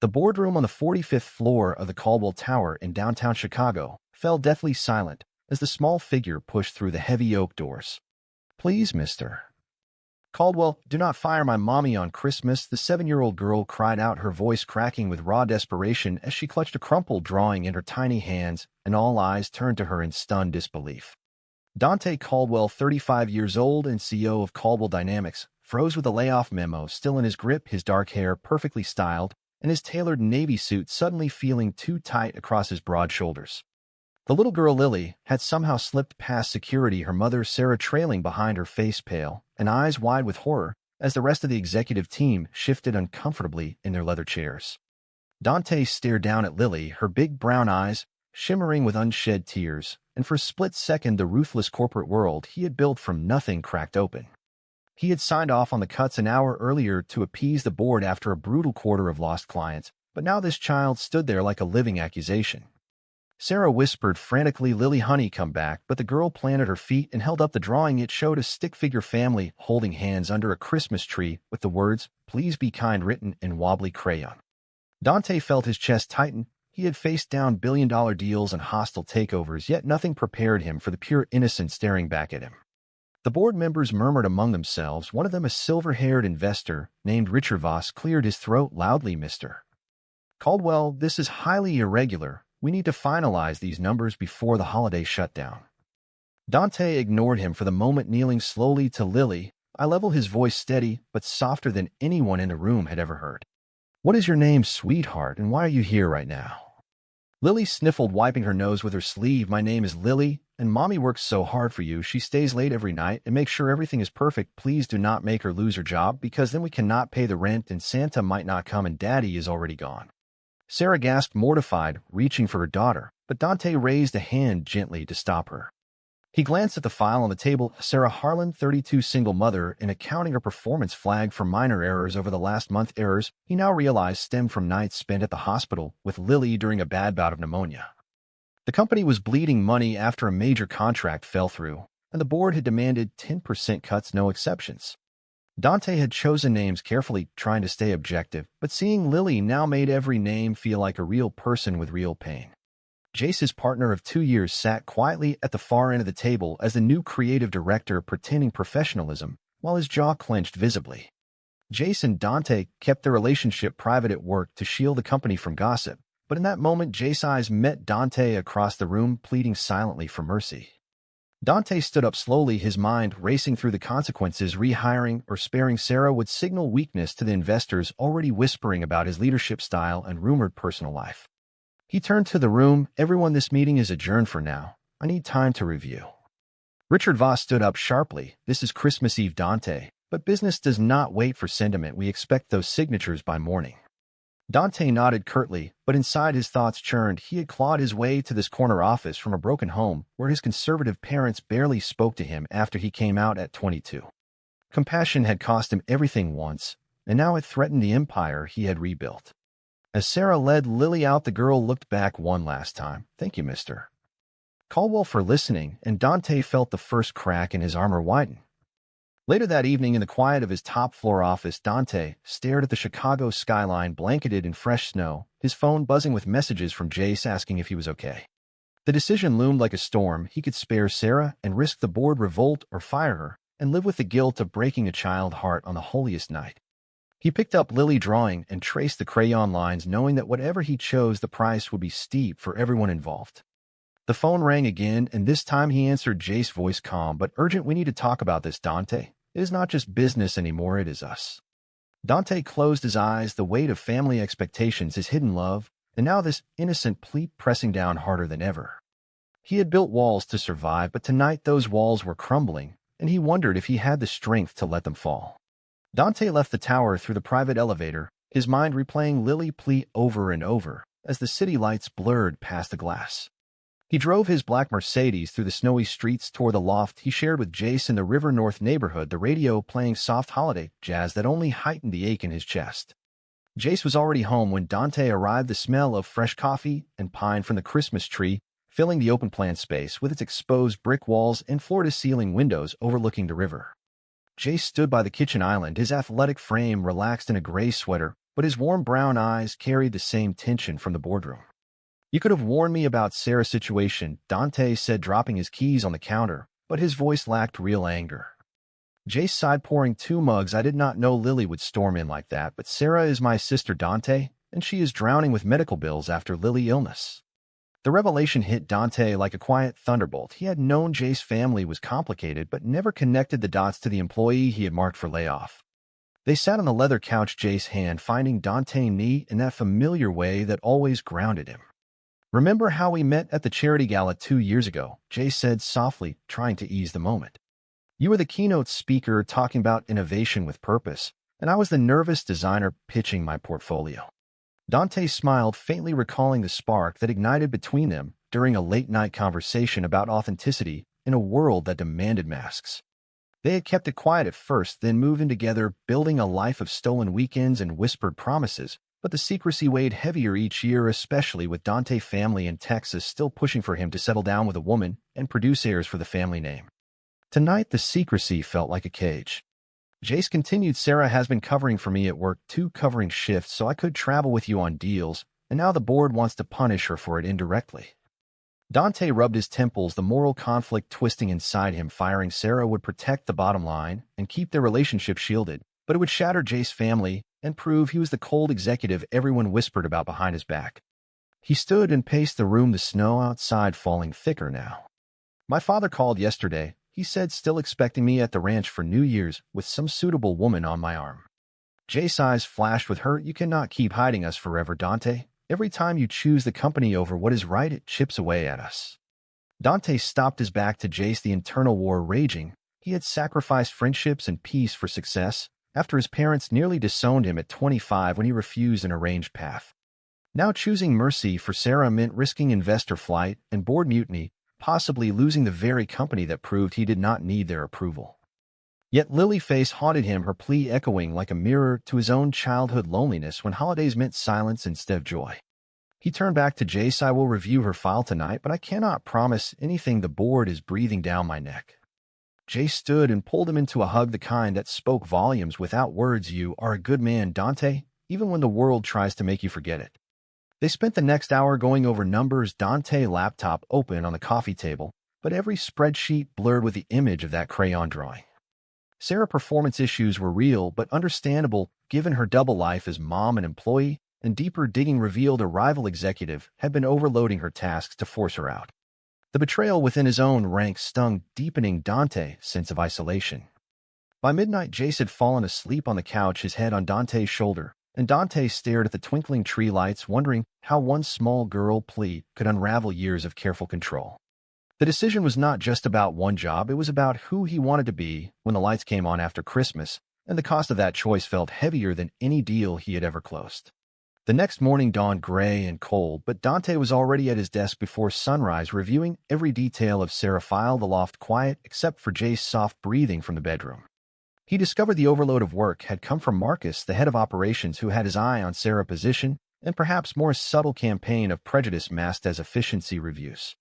The boardroom on the 45th floor of the Caldwell Tower in downtown Chicago fell deathly silent as the small figure pushed through the heavy oak doors. "Please, Mr. Caldwell, do not fire my mommy on Christmas," the 7-year-old girl cried out, her voice cracking with raw desperation as she clutched a crumpled drawing in her tiny hands, and all eyes turned to her in stunned disbelief. Dante Caldwell, 35 years old and CEO of Caldwell Dynamics, froze with a layoff memo still in his grip, his dark hair perfectly styled, and his tailored navy suit suddenly feeling too tight across his broad shoulders. The little girl Lily had somehow slipped past security, her mother Sarah trailing behind, her face pale and eyes wide with horror as the rest of the executive team shifted uncomfortably in their leather chairs. Dante stared down at Lily, her big brown eyes shimmering with unshed tears, and for a split second the ruthless corporate world he had built from nothing cracked open. He had signed off on the cuts an hour earlier to appease the board after a brutal quarter of lost clients, but now this child stood there like a living accusation. Sarah whispered frantically, "Lily, honey, come back," but the girl planted her feet and held up the drawing. It showed a stick-figure family holding hands under a Christmas tree with the words, "Please be kind," written in wobbly crayon. Dante felt his chest tighten. He had faced down billion-dollar deals and hostile takeovers, yet nothing prepared him for the pure innocence staring back at him. The board members murmured among themselves. One of them, a silver-haired investor named Richard Voss, cleared his throat loudly. "Mr. Caldwell, this is highly irregular. We need to finalize these numbers before the holiday shutdown." Dante ignored him for the moment, kneeling slowly to Lily, eye level, his voice steady but softer than anyone in the room had ever heard. "What is your name, sweetheart, and why are you here right now?" Lily sniffled, wiping her nose with her sleeve. "My name is Lily, and Mommy works so hard for you. She stays late every night and makes sure everything is perfect. Please do not make her lose her job, because then we cannot pay the rent and Santa might not come and Daddy is already gone." Sarah gasped, mortified, reaching for her daughter, but Dante raised a hand gently to stop her. He glanced at the file on the table. Sarah Harlan, 32, single mother, and accounting her performance flagged for minor errors over the last month. Errors he now realized stemmed from nights spent at the hospital with Lily during a bad bout of pneumonia. The company was bleeding money after a major contract fell through, and the board had demanded 10% cuts, no exceptions. Dante had chosen names carefully, trying to stay objective, but seeing Lily now made every name feel like a real person with real pain. Jace, his partner of 2 years, sat quietly at the far end of the table as the new creative director, pretending professionalism, while his jaw clenched visibly. Jace and Dante kept their relationship private at work to shield the company from gossip, but in that moment Jace's eyes met Dante across the room, pleading silently for mercy. Dante stood up slowly, his mind racing through the consequences. Rehiring or sparing Sarah would signal weakness to the investors already whispering about his leadership style and rumored personal life. He turned to the room. "Everyone, this meeting is adjourned for now. I need time to review." Richard Voss stood up sharply. "This is Christmas Eve, Dante, but business does not wait for sentiment. We expect those signatures by morning." Dante nodded curtly, but inside his thoughts churned. He had clawed his way to this corner office from a broken home where his conservative parents barely spoke to him after he came out at 22. Compassion had cost him everything once, and now it threatened the empire he had rebuilt. As Sarah led Lily out, the girl looked back one last time. "Thank you, Mr. Caldwell, for listening," and Dante felt the first crack in his armor widen. Later that evening, in the quiet of his top-floor office, Dante stared at the Chicago skyline blanketed in fresh snow, his phone buzzing with messages from Jace asking if he was okay. The decision loomed like a storm. He could spare Sarah and risk the board revolt, or fire her and live with the guilt of breaking a child's heart on the holiest night. He picked up Lily drawing and traced the crayon lines, knowing that whatever he chose, the price would be steep for everyone involved. The phone rang again, and this time he answered, Jace's voice calm but urgent. "We need to talk about this, Dante. It is not just business anymore, it is us." Dante closed his eyes. The weight of family expectations, his hidden love, and now this innocent plea pressing down harder than ever. He had built walls to survive, but tonight those walls were crumbling, and he wondered if he had the strength to let them fall. Dante left the tower through the private elevator, his mind replaying Lily's plea over and over as the city lights blurred past the glass. He drove his black Mercedes through the snowy streets toward the loft he shared with Jace in the River North neighborhood, the radio playing soft holiday jazz that only heightened the ache in his chest. Jace was already home when Dante arrived, the smell of fresh coffee and pine from the Christmas tree filling the open-plan space with its exposed brick walls and floor-to-ceiling windows overlooking the river. Jace stood by the kitchen island, his athletic frame relaxed in a gray sweater, but his warm brown eyes carried the same tension from the boardroom. "You could have warned me about Sarah's situation," Dante said, dropping his keys on the counter, but his voice lacked real anger. Jace sighed, pouring 2 mugs. "I did not know Lily would storm in like that, but Sarah is my sister, Dante, and she is drowning with medical bills after Lily's illness." The revelation hit Dante like a quiet thunderbolt. He had known Jace's family was complicated, but never connected the dots to the employee he had marked for layoff. They sat on the leather couch, Jace's hand finding Dante's knee in that familiar way that always grounded him. "Remember how we met at the charity gala 2 years ago?" Jace said softly, trying to ease the moment. "You were the keynote speaker talking about innovation with purpose, and I was the nervous designer pitching my portfolio." Dante smiled, faintly recalling the spark that ignited between them during a late-night conversation about authenticity in a world that demanded masks. They had kept it quiet at first, then moved in together, building a life of stolen weekends and whispered promises, but the secrecy weighed heavier each year, especially with Dante's family in Texas still pushing for him to settle down with a woman and produce heirs for the family name. Tonight, the secrecy felt like a cage. Jace continued, "Sarah has been covering for me at work, 2 covering shifts, so I could travel with you on deals, and now the board wants to punish her for it indirectly." Dante rubbed his temples, the moral conflict twisting inside him, firing Sarah would protect the bottom line and keep their relationship shielded, but it would shatter Jace's family and prove he was the cold executive everyone whispered about behind his back. He stood and paced the room, the snow outside falling thicker now. "My father called yesterday," he said, "still expecting me at the ranch for New Year's with some suitable woman on my arm." Jace's eyes flashed with hurt. "You cannot keep hiding us forever, Dante. Every time you choose the company over what is right, it chips away at us." Dante stopped his back to Jace, the internal war raging. He had sacrificed friendships and peace for success after his parents nearly disowned him at 25 when he refused an arranged path. Now choosing mercy for Sarah meant risking investor flight and board mutiny, possibly losing the very company that proved he did not need their approval. Yet Lily's face haunted him, her plea echoing like a mirror to his own childhood loneliness when holidays meant silence instead of joy. He turned back to Jace. "I will review her file tonight, but I cannot promise anything. The board is breathing down my neck." Jace stood and pulled him into a hug, the kind that spoke volumes without words. "You are a good man, Dante, even when the world tries to make you forget it." They spent the next hour going over numbers, Dante's laptop open on the coffee table, but every spreadsheet blurred with the image of that crayon drawing. Sarah's performance issues were real but understandable given her double life as mom and employee, and deeper digging revealed a rival executive had been overloading her tasks to force her out. The betrayal within his own ranks stung, deepening Dante's sense of isolation. By midnight, Jace had fallen asleep on the couch, his head on Dante's shoulder, and Dante stared at the twinkling tree lights, wondering how one small girl plea could unravel years of careful control. The decision was not just about one job, it was about who he wanted to be when the lights came on after Christmas, and the cost of that choice felt heavier than any deal he had ever closed. The next morning dawned gray and cold, but Dante was already at his desk before sunrise, reviewing every detail of Sarah's file, the loft quiet except for Jace's soft breathing from the bedroom. He discovered the overload of work had come from Marcus, the head of operations, who had his eye on Sarah's position, and perhaps more subtle campaign of prejudice masked as efficiency reviews.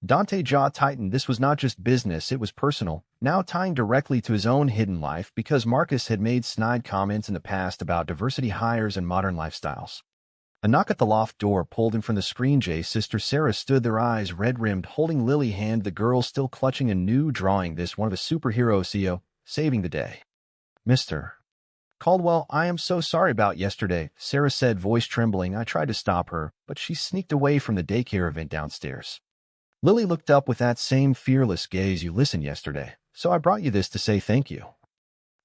Dante's jaw tightened. This was not just business, it was personal, now tying directly to his own hidden life because Marcus had made snide comments in the past about diversity hires and modern lifestyles. A knock at the loft door pulled him from the screen. Jace's sister Sarah stood, their eyes red-rimmed, holding Lily's hand, the girl still clutching a new drawing, this one of a superhero CEO, saving the day. "Mr. Caldwell, I am so sorry about yesterday," Sarah said, voice trembling. "I tried to stop her, but she sneaked away from the daycare event downstairs." Lily looked up with that same fearless gaze. "You listened yesterday, so I brought you this to say thank you."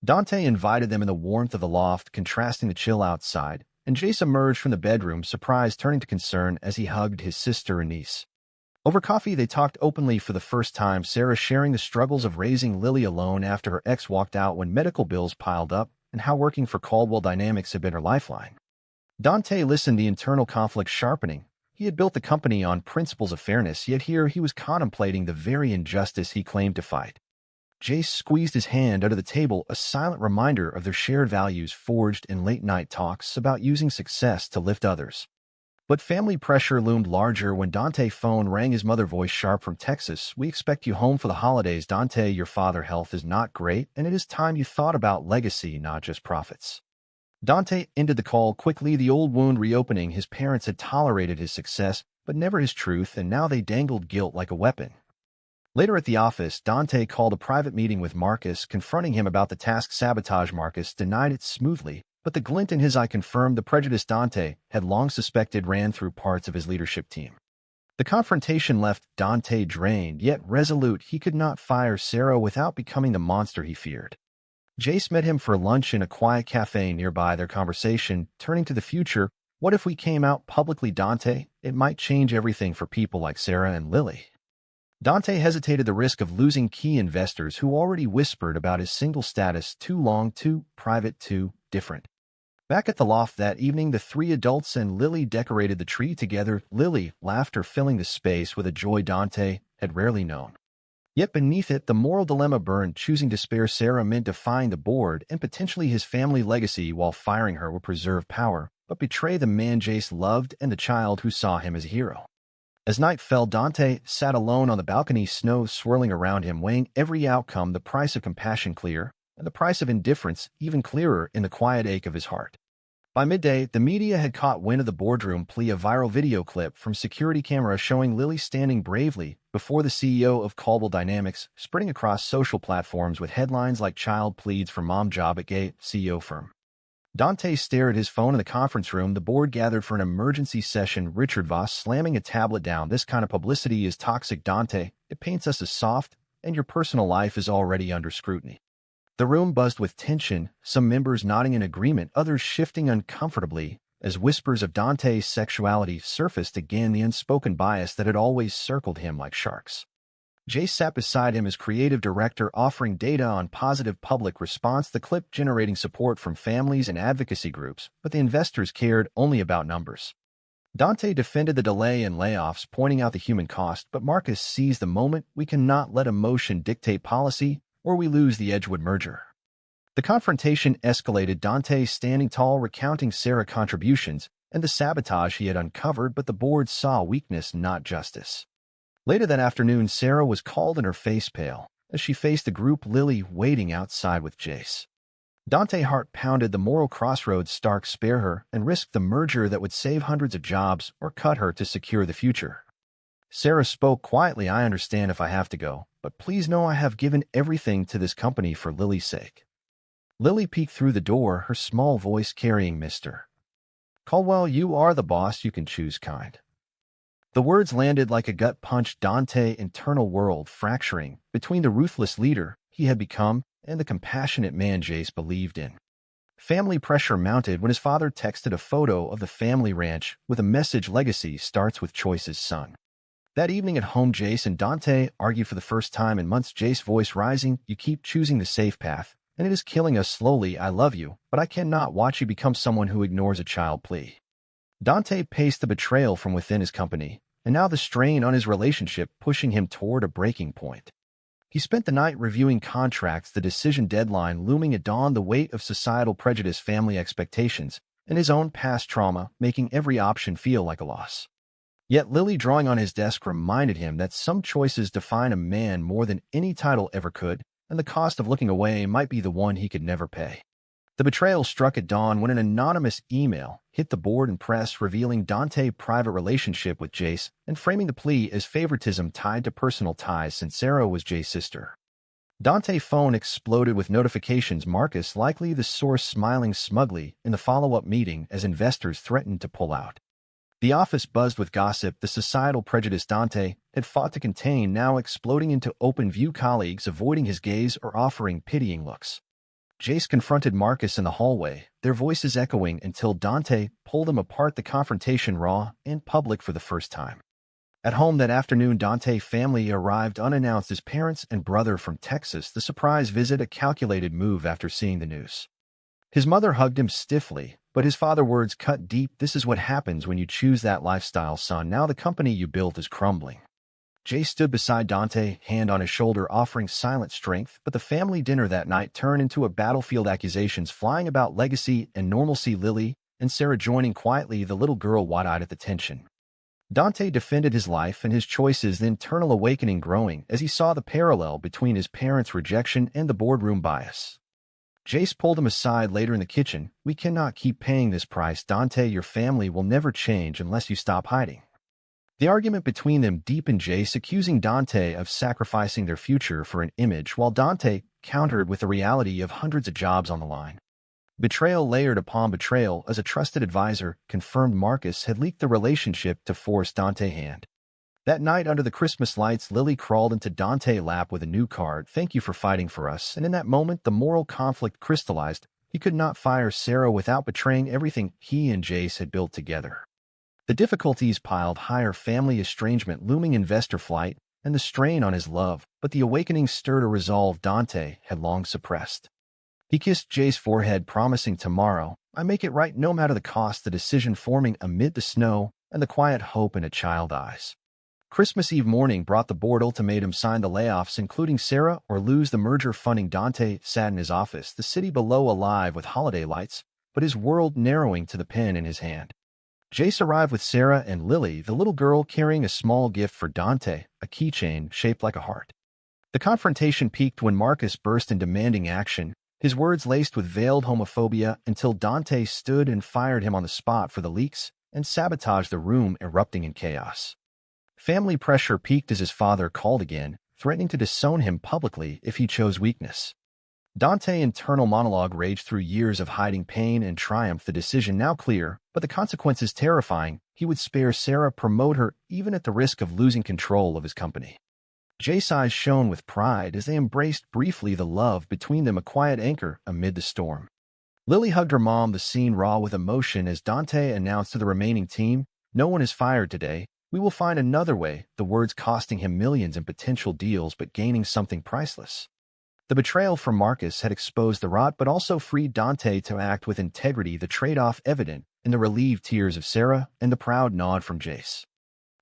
Dante invited them in the warmth of the loft, contrasting the chill outside, and Jace emerged from the bedroom, surprise turning to concern as he hugged his sister and niece. Over coffee, they talked openly for the first time, Sarah sharing the struggles of raising Lily alone after her ex walked out when medical bills piled up, and how working for Caldwell Dynamics had been her lifeline. Dante listened, the internal conflict sharpening. He had built the company on principles of fairness, yet here he was contemplating the very injustice he claimed to fight. Jace squeezed his hand under the table, a silent reminder of their shared values forged in late-night talks about using success to lift others. But family pressure loomed larger when Dante's phone rang, his mother voice sharp from Texas. "We expect you home for the holidays, Dante. Your father's health is not great, and it is time you thought about legacy, not just profits." Dante ended the call quickly, the old wound reopening. His parents had tolerated his success, but never his truth, and now they dangled guilt like a weapon. Later at the office, Dante called a private meeting with Marcus, confronting him about the task sabotage. Marcus denied it smoothly, but the glint in his eye confirmed the prejudice Dante had long suspected ran through parts of his leadership team. The confrontation left Dante drained, yet resolute. He could not fire Sarah without becoming the monster he feared. Jace met him for lunch in a quiet cafe nearby, their conversation turning to the future. What if we came out publicly, Dante? It might change everything for people like Sarah and Lily. Dante hesitated, the risk of losing key investors who already whispered about his single status, too long, too private, too different. Back at the loft that evening, the three adults and Lily decorated the tree together, Lily, laughter filling the space with a joy Dante had rarely known. Yet beneath it, the moral dilemma burned. Choosing to spare Sarah meant defying the board and potentially his family legacy, while firing her would preserve power, but betray the man Jace loved and the child who saw him as a hero. As night fell, Dante sat alone on the balcony, snow swirling around him, weighing every outcome, the price of compassion clear, and the price of indifference even clearer in the quiet ache of his heart. By midday, the media had caught wind of the boardroom plea, a viral video clip from security camera showing Lily standing bravely before the CEO of Caldwell Dynamics, spreading across social platforms with headlines like "Child pleads for mom job at gay CEO firm." Dante stared at his phone in the conference room. The board gathered for an emergency session, Richard Voss slamming a tablet down. "This kind of publicity is toxic, Dante. It paints us as soft, and your personal life is already under scrutiny." The room buzzed with tension, some members nodding in agreement, others shifting uncomfortably as whispers of Dante's sexuality surfaced again, the unspoken bias that had always circled him like sharks. Jace sat beside him as creative director, offering data on positive public response, the clip generating support from families and advocacy groups, but the investors cared only about numbers. Dante defended the delay in layoffs, pointing out the human cost, but Marcus seized the moment. "We cannot let emotion dictate policy, or we lose the Edgewood merger." The confrontation escalated, Dante standing tall, recounting Sarah's contributions and the sabotage he had uncovered, but the board saw weakness, not justice. Later that afternoon, Sarah was called and her face pale as she faced the group, Lily waiting outside with Jace. Dante's heart pounded, the moral crossroads. Stark, spare her and risk the merger that would save hundreds of jobs, or cut her to secure the future. Sarah spoke quietly, "I understand if I have to go, but please know I have given everything to this company for Lily's sake." Lily peeked through the door, her small voice carrying, "Mr. Caldwell, you are the boss, you can choose kind." The words landed like a gut punch, Dante's internal world fracturing between the ruthless leader he had become and the compassionate man Jace believed in. Family pressure mounted when his father texted a photo of the family ranch with a message, "Legacy starts with choices, son." That evening at home, Jace and Dante argued for the first time in months, Jace's voice rising, "You keep choosing the safe path, and it is killing us slowly. I love you, but I cannot watch you become someone who ignores a child plea." Dante paced, the betrayal from within his company, and now the strain on his relationship pushing him toward a breaking point. He spent the night reviewing contracts, the decision deadline looming at dawn, the weight of societal prejudice, family expectations, and his own past trauma making every option feel like a loss. Yet Lily, drawing on his desk, reminded him that some choices define a man more than any title ever could, and the cost of looking away might be the one he could never pay. The betrayal struck at dawn when an anonymous email hit the board and press, revealing Dante's private relationship with Jace and framing the plea as favoritism tied to personal ties, since Sarah was Jace's sister. Dante's phone exploded with notifications, Marcus likely the source, smiling smugly in the follow-up meeting as investors threatened to pull out. The office buzzed with gossip, the societal prejudice Dante had fought to contain now exploding into open view, colleagues avoiding his gaze or offering pitying looks. Jace confronted Marcus in the hallway, their voices echoing until Dante pulled them apart, the confrontation raw and public for the first time. At home that afternoon, Dante's family arrived unannounced, his parents and brother from Texas, the surprise visit a calculated move after seeing the news. His mother hugged him stiffly, but his father's words cut deep, "This is what happens when you choose that lifestyle, son. Now the company you built is crumbling." Jace stood beside Dante, hand on his shoulder, offering silent strength, but the family dinner that night turned into a battlefield, accusations flying about legacy and normalcy, Lily and Sarah joining quietly, the little girl wide-eyed at the tension. Dante defended his life and his choices, the internal awakening growing as he saw the parallel between his parents' rejection and the boardroom bias. Jace pulled him aside later in the kitchen. We cannot keep paying this price, Dante. Your family will never change unless you stop hiding. The argument between them deepened, Jace accusing Dante of sacrificing their future for an image, while Dante countered with the reality of hundreds of jobs on the line. Betrayal layered upon betrayal as a trusted advisor confirmed Marcus had leaked the relationship to force Dante's hand. That night under the Christmas lights, Lily crawled into Dante's lap with a new card. Thank you for fighting for us. And in that moment, the moral conflict crystallized. He could not fire Sarah without betraying everything he and Jace had built together. The difficulties piled higher: family estrangement, looming investor flight, and the strain on his love, but the awakening stirred a resolve Dante had long suppressed. He kissed Jace's forehead, promising, tomorrow, I make it right no matter the cost. The decision forming amid the snow and the quiet hope in a child's eyes. Christmas Eve morning brought the board ultimatum: sign the layoffs, including Sarah, or lose the merger funding. Dante sat in his office, the city below alive with holiday lights, but his world narrowing to the pen in his hand. Jace arrived with Sarah and Lily, the little girl carrying a small gift for Dante, a keychain shaped like a heart. The confrontation peaked when Marcus burst in demanding action, his words laced with veiled homophobia, until Dante stood and fired him on the spot for the leaks and sabotaged the room, erupting in chaos. Family pressure peaked as his father called again, threatening to disown him publicly if he chose weakness. Dante's internal monologue raged through years of hiding pain and triumph. The decision now clear, but the consequences terrifying. He would spare Sarah, promote her, even at the risk of losing control of his company. Jace's eyes shone with pride as they embraced briefly, the love between them a quiet anchor amid the storm. Lily hugged her mom, the scene raw with emotion as Dante announced to the remaining team, no one is fired today. We will find another way, the words costing him millions in potential deals but gaining something priceless. The betrayal from Marcus had exposed the rot but also freed Dante to act with integrity, the trade-off evident in the relieved tears of Sarah and the proud nod from Jace.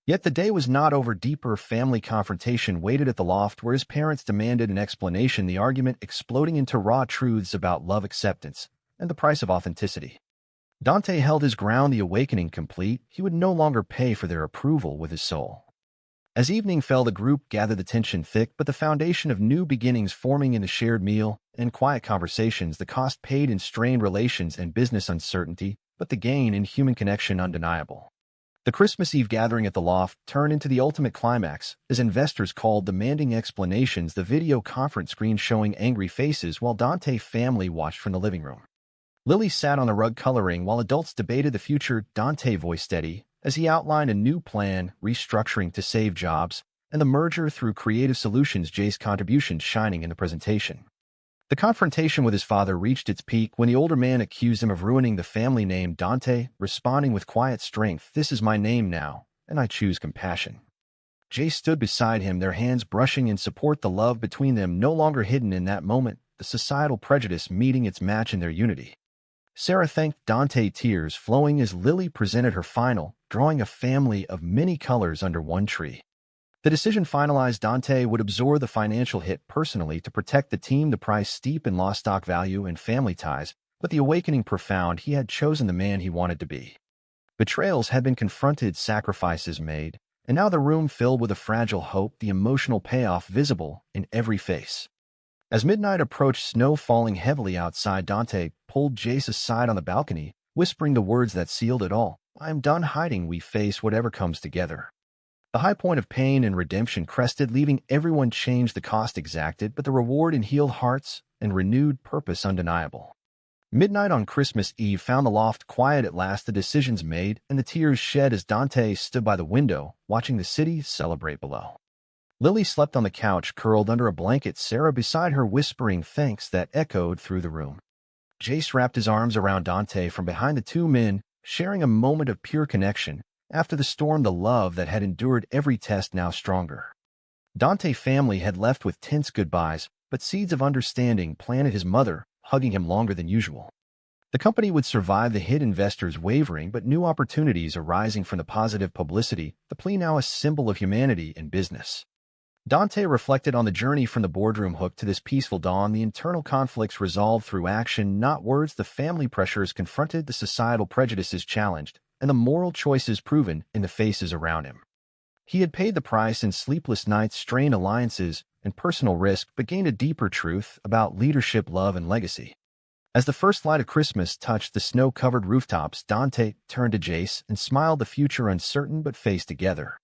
Yet the day was not over. Deeper family confrontation waited at the loft where his parents demanded an explanation, the argument exploding into raw truths about love, acceptance, and the price of authenticity. Dante held his ground, the awakening complete. He would no longer pay for their approval with his soul. As evening fell, the group gathered, the tension thick, but the foundation of new beginnings forming in the shared meal and quiet conversations, the cost paid in strained relations and business uncertainty, but the gain in human connection undeniable. The Christmas Eve gathering at the loft turned into the ultimate climax as investors called, demanding explanations, the video conference screen showing angry faces while Dante's family watched from the living room. Lily sat on the rug coloring while adults debated the future. Dante voiced steady as he outlined a new plan, restructuring to save jobs, and the merger through creative solutions, Jace's contribution shining in the presentation. The confrontation with his father reached its peak when the older man accused him of ruining the family name. Dante, responding with quiet strength, this is my name now, and I choose compassion. Jace stood beside him, their hands brushing in support, the love between them no longer hidden in that moment, the societal prejudice meeting its match in their unity. Sarah thanked Dante, tears flowing as Lily presented her final, drawing a family of many colors under one tree. The decision finalized: Dante would absorb the financial hit personally to protect the team, the price steep in lost stock value and family ties, but the awakening profound. He had chosen the man he wanted to be. Betrayals had been confronted, sacrifices made, and now the room filled with a fragile hope, the emotional payoff visible in every face. As midnight approached, snow falling heavily outside, Dante pulled Jace aside on the balcony, whispering the words that sealed it all. I am done hiding. We face whatever comes together. The high point of pain and redemption crested, leaving everyone changed, the cost exacted, but the reward in healed hearts and renewed purpose undeniable. Midnight on Christmas Eve found the loft quiet at last, the decisions made and the tears shed as Dante stood by the window, watching the city celebrate below. Lily slept on the couch, curled under a blanket, Sarah beside her whispering thanks that echoed through the room. Jace wrapped his arms around Dante from behind, the two men sharing a moment of pure connection. After the storm, the love that had endured every test now stronger. Dante's family had left with tense goodbyes, but seeds of understanding planted, his mother hugging him longer than usual. The company would survive the hit, investors wavering, but new opportunities arising from the positive publicity, the plea now a symbol of humanity and business. Dante reflected on the journey from the boardroom hook to this peaceful dawn, the internal conflicts resolved through action, not words, the family pressures confronted, the societal prejudices challenged, and the moral choices proven in the faces around him. He had paid the price in sleepless nights, strained alliances, and personal risk, but gained a deeper truth about leadership, love, and legacy. As the first light of Christmas touched the snow-covered rooftops, Dante turned to Jace and smiled, the future uncertain but faced together.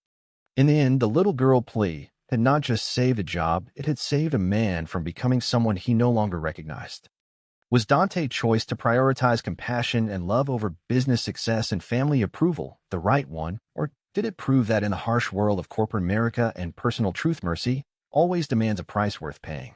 In the end, the little girl plea had not just saved a job, it had saved a man from becoming someone he no longer recognized. Was Dante's choice to prioritize compassion and love over business success and family approval the right one, or did it prove that in the harsh world of corporate America and personal truth, mercy always demands a price worth paying?